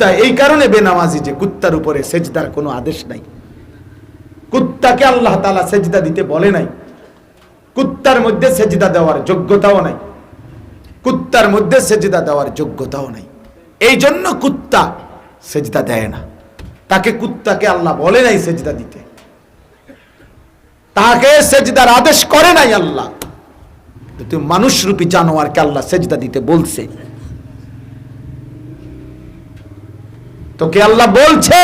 কুত্তা এই কারণে বেনামাজি যে কুত্তার উপরে সেজদার কোনো আদেশ নাই। কুত্তাকে আল্লাহ তাআলা সেজদা দিতে বলে নাই, কুত্তার মধ্যে সেজদা দেওয়ার যোগ্যতাও নাই, কুত্তার মধ্যে সেজদা দেওয়ার যোগ্যতাও নাই। এই জন্য কুত্তা সেজদা দেয় না, কুত্তাকে আল্লাহ বলে নাই সেজদা দিতে, তাকে সেজদার আদেশ করে নাই আল্লাহ। তুই মানুষরূপী জানোয়ারকে আল্লাহ সেজদা দিতে বলছে, তোকে আল্লাহ বলছে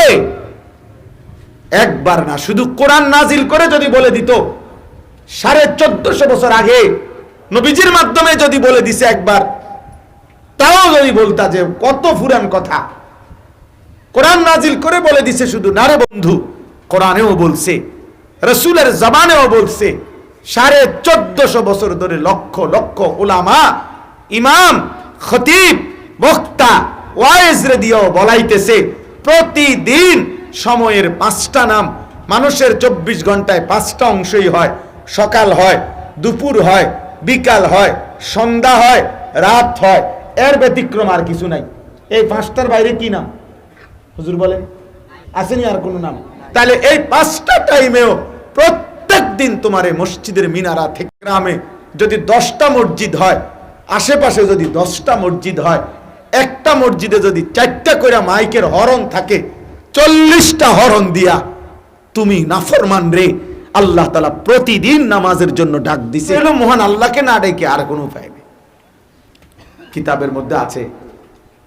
একবার না, শুধু কোরআন নাজিল করে যদি বলে দিত 1450 বছর আগে নবীজির মাধ্যমে যদি বলে দিছে একবার, তাও যদি বলতা যে কত পুরান কথা। কোরআন নাজিল করে বলে দিছে শুধু না রে বন্ধু, কোরআনেও বলছে, রাসূলের জবানেও বলছে। 1450 বছর ধরে লক্ষ লক্ষ উলামা, ইমাম, খতিব, বক্তা, ওয়াইজ রে দিয়েও বলাইতেছে প্রতিদিন সময়ের 5টা নাম। মানুষের 24 ঘন্টায় 5টা অংশই হয়, সকাল হয়, দুপুর হয়, বিকাল হয়, সন্ধ্যা হয়, রাত হয়, এর ব্যতিক্রম আর কিছু নাই। এই 5টার বাইরে কি নাম হুজুর বলেন? আসেনি আর কোন নাম? তাহলে এই 5টা টাইমেও প্রত্যেক দিন তোমার মসজিদের মিনারা থেকে গ্রামে যদি 10টা মসজিদ হয়, আশেপাশে যদি 10টা মসজিদ হয়, একটা মসজিদে যদি 4টা করে মাইকের হরন থাকে, 40টা হরন দিয়া তুমি নাফরমান রে আল্লাহ তাআলা প্রতিদিন নামাজের জন্য ডাক দিছে। এলো মহান আল্লাহকে না ডেকে আর কোনো উপায় নেই। কিতাবের মধ্যে আছে,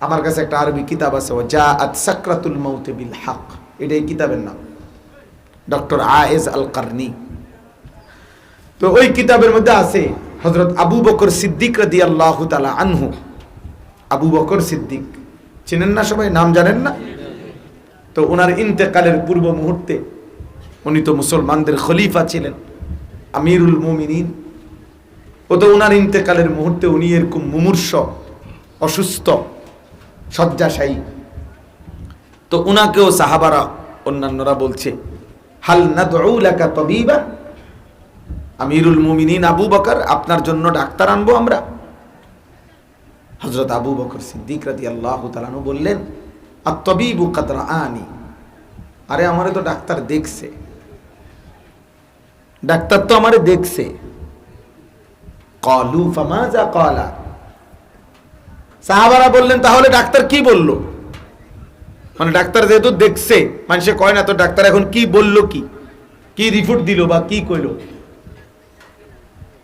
আমার কাছে একটা আরবি কিতাব আছে, জাআত সাকরাতুল মাউত বিল হক, এটাই কিতাবের নাম, ডক্টর আয়েজ আল কারনি। তো ওই কিতাবের মধ্যে আছে হযরত আবু বকর সিদ্দিক রাদিয়াল্লাহু তাআলা আনহু। আবু বকর সিদ্দিক চিনেন না সবাই? নাম জানেন না? তো ওনার ইন্তেকালের পূর্ব মুহূর্তে, উনি তো মুসলমানদের খলিফা ছিলেন, আমিরুল মুমিনিন। ও তো ওনার ইন্তেকালের মুহূর্তে উনি এরকম মুমূর্ষ, অসুস্থ, শয্যাশায়ী। তো উনাকেও সাহাবারা অন্যান্যরা বলছে, হাল নাদউ লাকা তাবিবা, আমিরুল মুমিনিন আবু বকর, আপনার জন্য ডাক্তার আনবো আমরা? হযরত আবু বকর সিদ্দিক রাদিয়াল্লাহু তাআলা আনহু বললেন, আত-তাবিবু কাদ রাআনি, আরে আমারে তো ডাক্তার দেখছে, ডাক্তার তো আমারে দেখছে। ক্বালু ফামাযা ক্বালা, সাহাবারা বললেন তাহলে ডাক্তার কি বলল? মানে ডাক্তার যেহেতু দেখছে, মানুষে কয় না তো ডাক্তার এখন কি বলল, কি রিপোর্ট দিল বা কি কইল?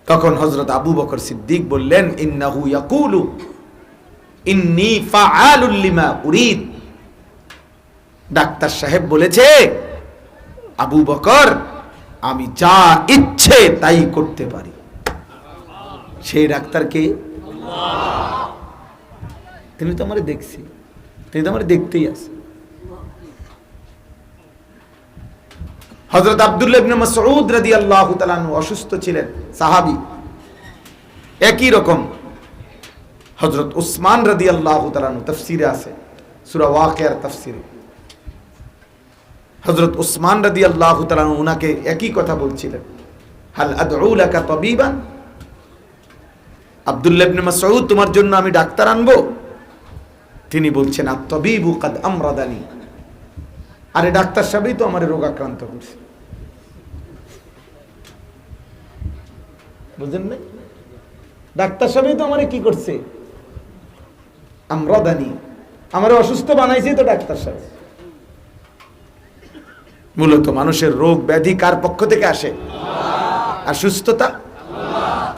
তখন হযরত আবু বকর সিদ্দিক বললেন, ইন্নাহু ইয়াকুলু ইন্নী ফাআলুল লিমা উরিদ, ডাক্তার সাহেব বলেছে আবু বকর আমি যা ইচ্ছে তাই করতে পারি। সেই ডাক্তারকে আল্লাহ, তিনি তো আমারে দেখছি, তিনি তো আমারে দেখতেই আছে। হযরত আব্দুল্লাহ ইবনে মাসউদ রাদিয়াল্লাহু তাআলা আনহু অসুস্থ ছিলেন, সাহাবী। একই রকম হযরত উসমান রাদিয়াল্লাহু তাআলা আনহু, তাফসীরে আছে, সূরা ওয়াকিয়ার তাফসীরে হযরত উসমান রাদিয়াল্লাহু তাআলা আনহু উনাকে একই কথা বলছিলেন, হাল আদউ লাকা তাবিবান, আব্দুল্লাহ ইবনে মাসউদ তোমার জন্য আমি ডাক্তার আনবো? তিনি বলছেন, আত-তাবিবু কাদ আমরাদানি, আরে ডাক্তার সাহেবই তো আমারে রোগাক্রান্ত করছে। বুঝেন না? ডাক্তার সাহেবই তো আমারে কি করছে? আমরাদানি, আমারে অসুস্থ বানাইছে তো ডাক্তার সাহেব। মূলত মানুষের রোগ ব্যাধি কার পক্ষ থেকে আসে? আল্লাহ। আর সুস্থতা আল্লাহ।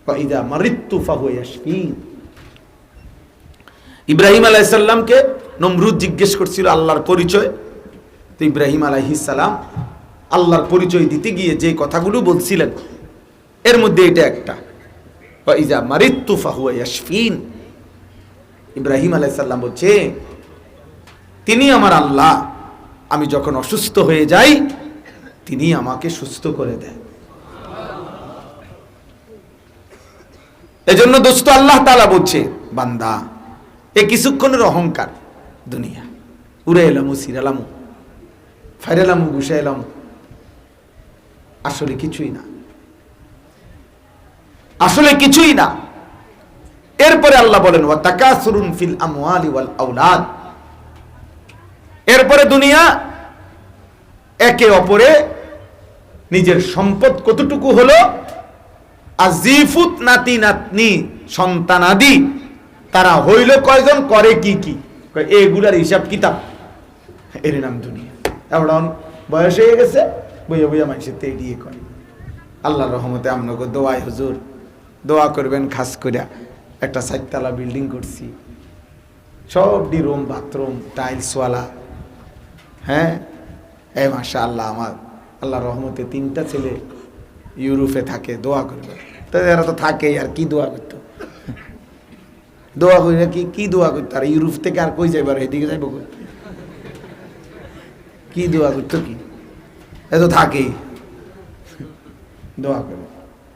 ফাইদা মারিতু ফাহুয়া ইয়াশফিন। ইব্রাহিম আলাইহিস সালামকে নমরুদ জিজ্ঞেস করছিল আল্লাহর পরিচয়, তো ইব্রাহিম আলাইহিস সালাম আল্লাহর পরিচয় দিতে গিয়ে যে কথাগুলো বলছিলেন এর মধ্যে এটা একটা, ফাইদা মারিতু ফাহুয়া ইয়াশফিন। ইব্রাহিম আলাইহিস সালাম বলছে তিনি আমার আল্লাহ, আমি যখন অসুস্থ হয়ে যাই তিনি আমাকে সুস্থ করে দেন। এজন্য দোস্ত আল্লাহ তাআলা বলছে, বান্দা এ কিছুক্ষণের অহংকার, দুনিয়া উড়ে এলাম, সিরালাম, ফাইরালাম, ঘুষে এলাম, আসলে কিছুই না, আসলে কিছুই না। এরপরে আল্লাহ বলেন ওয়া তাকাসুরুন ফিল আমওয়ালি ওয়াল আওলাদ, এরপরে দুনিয়া একে অপরে নিজের সম্পদ কতটুকু হলো, আজিফুত নাতি নাতনি সন্তানাদি তারা হইল কয়জন, করে কি কি, এগুলার হিসাব কিতাব, এর নাম দুনিয়া। এখন বয়স হয়ে গেছে, বইয়া বইয়া মানুষের তে এড়িয়ে করে। আল্লাহর রহমতে আপনাকে দোয়াই হুজুর দোয়া করবেন, খাস করে একটা 4 তলা বিল্ডিং করছি, সব রুম বাথরুম টাইলসওয়ালা। হ্যাঁ, এই মাশাআল্লাহ, আমার আল্লাহর রহমতে 3টা ছেলে ইউরোপে থাকে, দোয়া করবে। তো এরা তো থাকেই, আর কি দোয়া করতো, দোয়া করে কি দোয়া করতো, আর ইউরোপ থেকে আর কই যাইবার, এদিকে যাইব কি দোয়া করতো, কি এত থাকেই, দোয়া করে।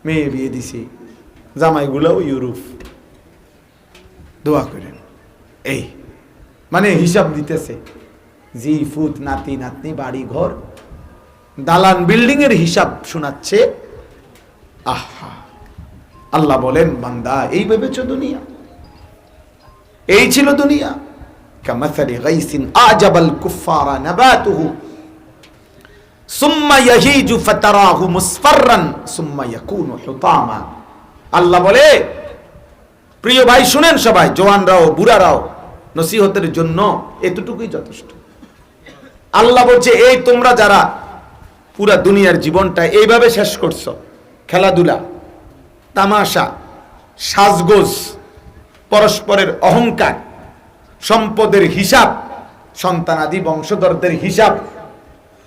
মেয়ে বিয়ে দিছি, জামাইগুলোও ইউরোপ, দোয়া করেন। এই মানে হিসাব দিতেছে, জি ফুত নাতি নাতনি বাড়ি ঘর দালান বিল্ডিং এর হিসাব শোনাচ্ছে। আহা, আল্লাহ বলেন বান্দা এই ভেবেছো দুনিয়া, এই ছিল দুনিয়া। কামাসালি গাইসিন আজাবাল কুফারা নাবাতুহু সুম্মা ইয়াহিজু ফাতারাহু মুসফাররান সুম্মা ইয়াকুনু হুতামা। আল্লাহ বলে, প্রিয় ভাই শুনেন, সবাই জওয়ানরাও বুড়ারাও, নসিহতের জন্য এতটুকুই যথেষ্ট। আল্লাহ বলছে, এই তোমরা যারা পুরা দুনিয়ার জীবনটা এইভাবে শেষ করছো, খেলাধুলা, তামাশা, সাজগোজ, পরস্পরের অহংকার, সম্পদের হিসাব, সন্তানাদি বংশধরদের হিসাব,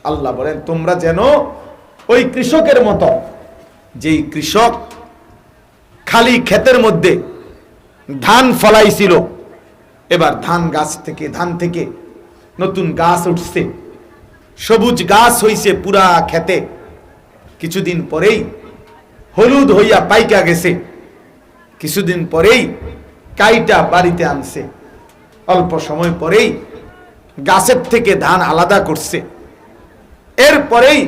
আল্লাহ বলেন তোমরা যেন ওই কৃষকের মতো, যেই কৃষক খালি ক্ষেতের মধ্যে ধান ফলাইছিল, এবার ধান থেকে নতুন গাছ উঠছে, সবুজ গাছ হইছে পুরা ক্ষেতে, কিছুদিন পরেই হলুদ হইয়া পাইকা গেছে, কিছুদিন পরেই কাইটা বাড়িতে আনছে, অল্প সময় পরেই গাছের থেকে ধান আলাদা করছে, এরপরেই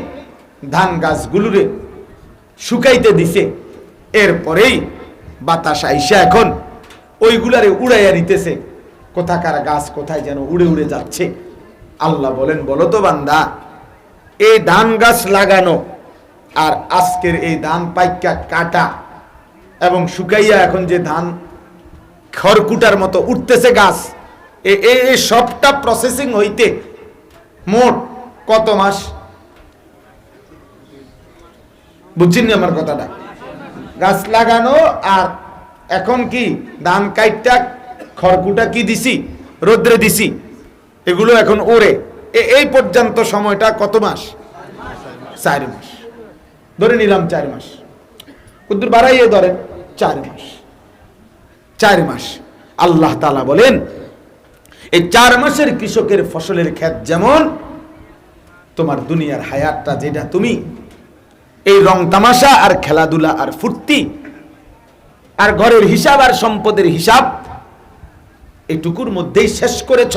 ধান গাছগুলোরে শুকাইতে দিছে, এরপরেই বাতাস আইসা এখন ওইগুলারে উড়াইয়া নিতেছে, কোথাকার গাছ কোথায় যেন উড়ে উড়ে যাচ্ছে। আল্লাহ বলেন, বলো তো বান্দা, এই ধান গাছ লাগানো আর আজকের এই ধান পাইকা কাটা এবং শুকাইয়া এখন যে ধান খড়কুটার মতো উঠতেছে গাছ, এই সবটা প্রসেসিং হইতে মোট কত মাস? বুঝছেন আমার কথাটা? গাছ লাগানো আর এখন কি ধান কাইটা খড়কুটা কি দিছি, রোদ্রে দিছি, এগুলো এখন ওরে, এই পর্যন্ত সময়টা কত মাস? 4 মাস ধরে নিলাম, 4 মাস, কুদ্দুর বাড়াইয়ে ধরেন 4 মাস। 4 মাস আল্লাহ তাআলা বলেন, এই 4 মাসের কৃষকের ফসলের ক্ষেত যেমন তোমার দুনিয়ার হায়াতটা, যেটা তুমি এই রং তামাশা আর খেলাধুলা আর ফুর্তি আর ঘরের হিসাব আর সম্পদের হিসাব এইটুকুর মধ্যেই শেষ করেছ,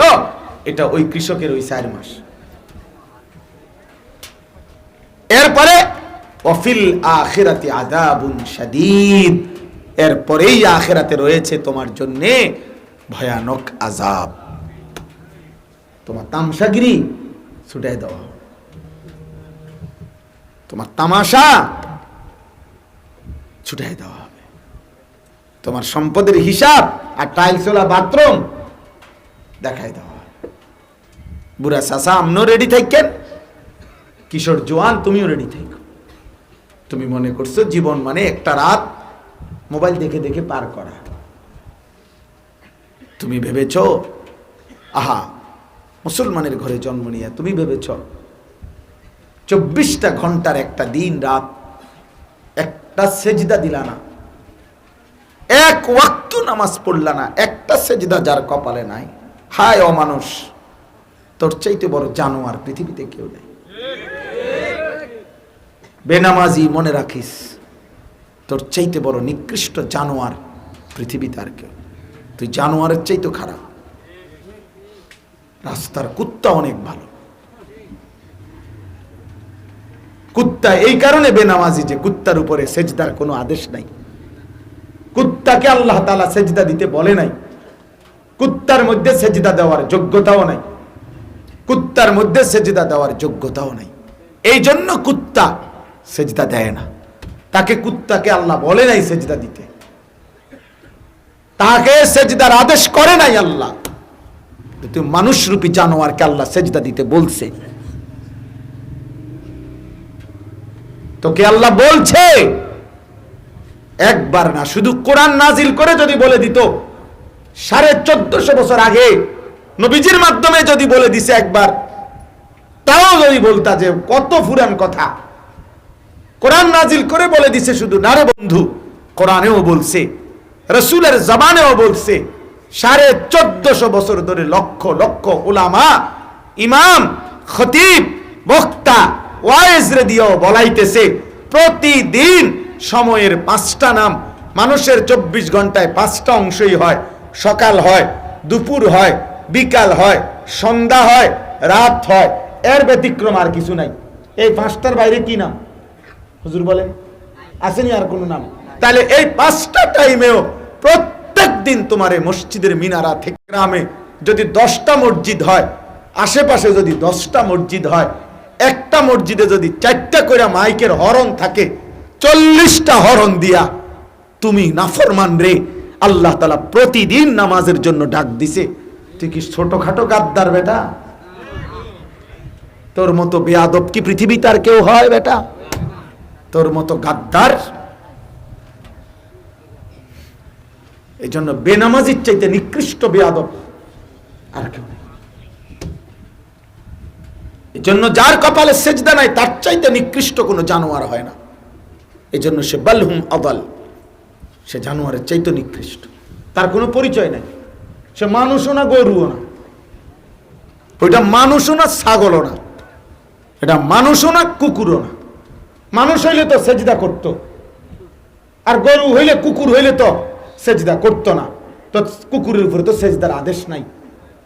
এটা ওই কৃষকের ওই 4 মাস। এরপরে ওয়াফিল আখিরাতি আযাবুন শাদীদ, এরপরেই আখিরাতে রয়েছে তোমার জন্য ভয়ানক আযাব। তোমার তামশাগিরি ছুটাই দেওয়া, তোমার তামাশা ছুটাই দেওয়া হবে, তোমার সম্পদের হিসাব আর টাইলসওয়ালা বাথরুম দেখাই দেওয়া হবে। বুড়া চাচা আপনিও রেডি থাকেন, কিশোর জোয়ান তুমিও রেডি থাকো। তুমি মনে করছো জীবন মানে একটা রাত মোবাইল দেখে দেখে পার করা, তুমি ভেবেছ আহা মুসলমানের ঘরে জন্ম নিয়ে তুমি ভেবেছ 24টা ঘন্টার একটা দিন রাত একটা সেজদা দিলা না, এক ওয়াক্ত নামাজ পড়লা না, একটা সেজদা যার কপালে নাই, হায় অমানুষ, তোর চাইতে বড় জানোয়ার পৃথিবীতে কেউ নেই। বেনামাজি মনে রাখিস, তোর চাইতে বড় নিকৃষ্ট জানোয়ার পৃথিবীতে আর কেউ, তুই জানোয়ারের চাইতে খারাপ। রাস্তার কুত্তা অনেক ভালো, কুত্তা এই কারণে বেনামাজি যে কুত্তার উপরে সেজদার কোনো আদেশ নাই, কুত্তাকে আল্লাহ তাআলা সেজদা দিতে বলে নাই, কুত্তার মধ্যে সেজদা দেওয়ার যোগ্যতাও নাই, কুত্তার মধ্যে সেজদা দেওয়ার যোগ্যতাও নাই। এই জন্য কুত্তা সেজদা দেয় না, কুত্তাকে আল্লাহ বলে নাই সেজদা দিতে, তাকে সেজদার আদেশ করে নাই আল্লাহ। কিন্তু মানুষরূপী জানোয়ারকে আল্লাহ সেজদা দিতে বলছে। তোকে আল্লাহ বলছে একবার না, শুধু কোরআন নাজিল করে যদি বলে দিত 1450 বছর আগে নবীজির মাধ্যমে যদি বলে দিছে একবার, তাও যদি বলতা যে কত পুরান কথা। কোরআন নাজিল করে বলে দিছে শুধু না রে বন্ধু, কোরআনেও বলছে, রাসূলের জবানেও বলছে। 1450 বছর ধরে লক্ষ লক্ষ উলামা, ইমাম, খতিব, বক্তা, ওয়াইজরে দিয়েও বলাইতেছে প্রতিদিন সময়ের 5টা নাম। মানুষের 24 ঘন্টায় 5টা অংশই হয়, সকাল হয়, দুপুর হয়, বিকাল হয়, সন্ধ্যা হয়, রাত হয়, এর ব্যতিক্রম আর কিছু নাই। এই 5টার বাইরে কি নাম হুজুর বলেন? আসেনি আর কোনো নাম? তাহলে এই 5টা টাইমেও প্রত্যেক দিন তোমার এই মসজিদের মিনারা থেকে গ্রামে যদি 10টা মসজিদ হয়, আশেপাশে যদি 10টা মসজিদ হয়, একটা মসজিদে যদি 4টা করে মাইকের হরন থাকে, 40টা হরন দিয়া তুমি নাফরমান রে আল্লাহ তাআলা প্রতিদিন নামাজের জন্য ডাক দিছে। তুই কি ছোটখাটো গাদ্দার বেটা? তোর মতো বেয়াদব কি পৃথিবীতে আর কেউ হয় বেটা? তোর মতো গাদ্দার? এই জন্য বেনামাজির চাইতে নিকৃষ্ট বেয়াদব আর কেউ নেই। এই জন্য যার কপালে সেজদা নাই তার চাইতে নিকৃষ্ট কোনো জানোয়ার হয় না। এই জন্য সে বালহুম আদাল, সে জানোয়ারের চাইতে নিকৃষ্ট। তার কোনো পরিচয় নাই। সে মানুষও না, গরুও না, ওইটা মানুষও না, ছাগলও না, এটা মানুষও না, কুকুরও না। মানুষ হইলে তো সেজদা করত, আর গরু হইলে, কুকুর হইলে তো সেজদা করতো না। তো কুকুরের উপরে তো সেজদার আদেশ নাই,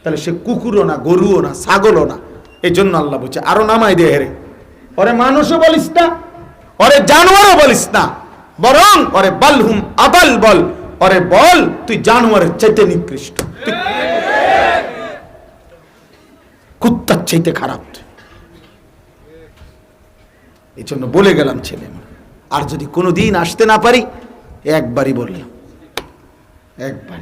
তাহলে সে কুকুরও না, গরুও না, ছাগলও না। এই জন্য আল্লাহ বলছে আরো নামাই দে হেরে, ওরে মানুষও বলিস না, ওরে জানোয়ারও বলিস না, বরং ওরে বালহুম আদাল বল, ওরে বল তুই জানোয়ারের চাইতে নিকৃষ্ট, কুত্তার চাইতে খারাপ। এই জন্য বলে গেলাম ছেলে, আর যদি কোনোদিন আসতে না পারি, একবারই বললাম, একবার।